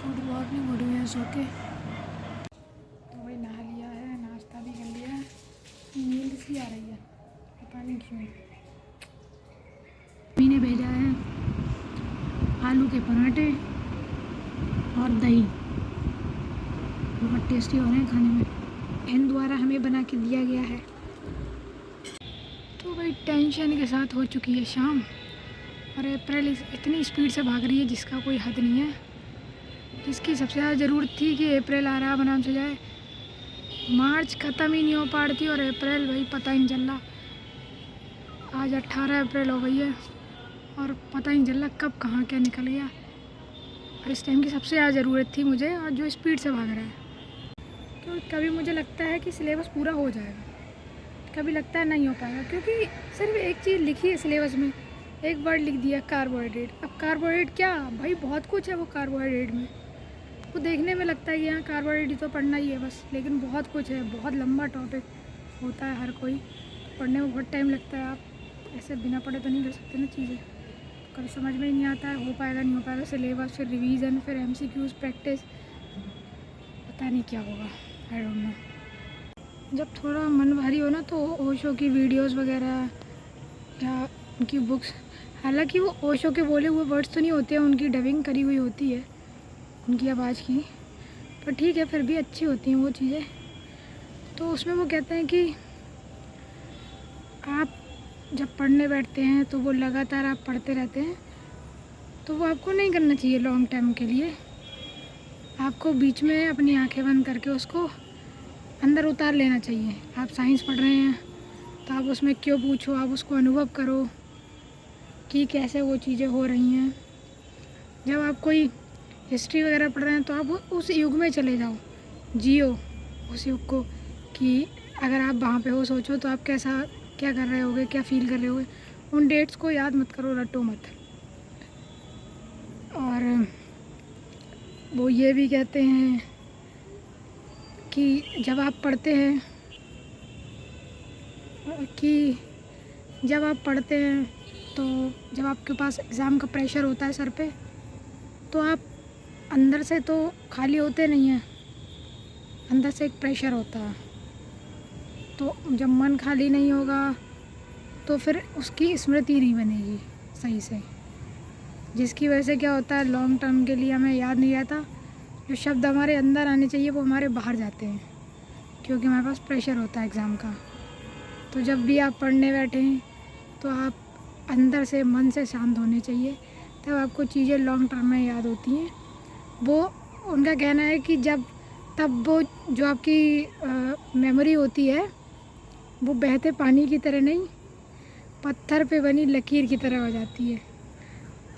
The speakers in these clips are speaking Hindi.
Good morning. उठ गया सो के, तो भाई नहा लिया है, नाश्ता भी कर लिया है। नींद सी आ रही है, पता नहीं क्यों। मम्मी ने भेजा है आलू के पराठे और दही, बहुत टेस्टी हो रहे हैं खाने में। बहन द्वारा हमें बना के दिया गया है। तो भाई टेंशन के साथ हो चुकी है शाम, और अप्रैल इतनी स्पीड से भाग रही है जिसका कोई हद नहीं है। जिसकी सबसे ज़्यादा ज़रूरत थी कि अप्रैल आराम आराम से जाए, मार्च ख़त्म ही नहीं हो पा रही थी और अप्रैल भाई पता ही नहीं चल रहा। आज 18 अप्रैल हो गई है और पता ही नहीं चल रहा कब कहाँ क्या निकल गया। और इस टाइम की सबसे ज़्यादा ज़रूरत थी मुझे, और जो स्पीड से भाग रहा है। क्योंकि कभी मुझे लगता है कि सिलेबस पूरा हो जाएगा, कभी लगता है नहीं हो पाएगा, क्योंकि सिर्फ एक चीज़ लिखी है सिलेबस में, एक वर्ड लिख दिया कार्बोहाइड्रेट। अब कार्बोहाइड्रेट क्या भाई, बहुत कुछ है वो कार्बोहाइड्रेट में। वो देखने में लगता है कि हाँ कार्बोहाइड्रेट तो पढ़ना ही है बस, लेकिन बहुत कुछ है, बहुत लंबा टॉपिक होता है हर कोई। पढ़ने में बहुत टाइम लगता है, आप ऐसे बिना पढ़े तो नहीं कर सकते ना चीज़ें। कभी समझ में ही नहीं आता है, हो पाएगा नहीं हो पाएगा। सिलेबस, फिर रिवीजन, फिर MCQs प्रैक्टिस, पता नहीं क्या होगा, आई डोंट नो। जब थोड़ा मन भारी हो ना तो ओशो की वीडियोस वगैरह या उनकी बुक्स, हालांकि वो ओशो के बोले हुए वर्ड्स तो नहीं होते हैं, उनकी डबिंग करी हुई होती है उनकी आवाज़ की, पर ठीक है फिर भी अच्छी होती हैं वो चीज़ें। तो उसमें वो कहते हैं कि आप जब पढ़ने बैठते हैं तो वो लगातार आप पढ़ते रहते हैं, तो वो आपको नहीं करना चाहिए लॉन्ग टाइम के लिए। आपको बीच में अपनी आंखें बंद करके उसको अंदर उतार लेना चाहिए। आप साइंस पढ़ रहे हैं तो आप उसमें क्यों पूछो, आप उसको अनुभव करो कि कैसे वो चीज़ें हो रही हैं। जब आप कोई हिस्ट्री वगैरह पढ़ रहे हैं तो आप उस युग में चले जाओ, जियो उस युग को, कि अगर आप वहाँ पे हो, सोचो तो आप कैसा क्या कर रहे होगे, क्या फील कर रहे होगे। उन डेट्स को याद मत करो, रटो मत। और वो ये भी कहते हैं कि जब आप पढ़ते हैं तो जब आपके पास एग्ज़ाम का प्रेशर होता है सर पे, तो आप अंदर से तो खाली होते नहीं हैं, अंदर से एक प्रेशर होता है। तो जब मन खाली नहीं होगा तो फिर उसकी स्मृति नहीं बनेगी सही से, जिसकी वजह से क्या होता है, लॉन्ग टर्म के लिए हमें याद नहीं रहता। जो शब्द हमारे अंदर आने चाहिए वो हमारे बाहर जाते हैं, क्योंकि हमारे पास प्रेशर होता है एग्ज़ाम का। तो जब भी आप पढ़ने बैठे हैं तो आप अंदर से, मन से शांत होने चाहिए, तब आपको चीज़ें लॉन्ग टर्म में याद होती हैं। वो उनका कहना है कि तब वो जो आपकी मेमोरी होती है वो बहते पानी की तरह नहीं, पत्थर पे बनी लकीर की तरह हो जाती है।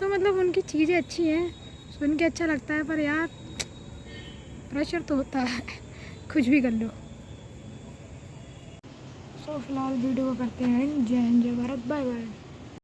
तो मतलब उनकी चीज़ें अच्छी हैं, सुन के अच्छा लगता है, पर यार प्रेशर तो होता है कुछ भी कर लो। तो फिलहाल वीडियो को करते हैं जय हिंद, जय भारत, बाय बाय।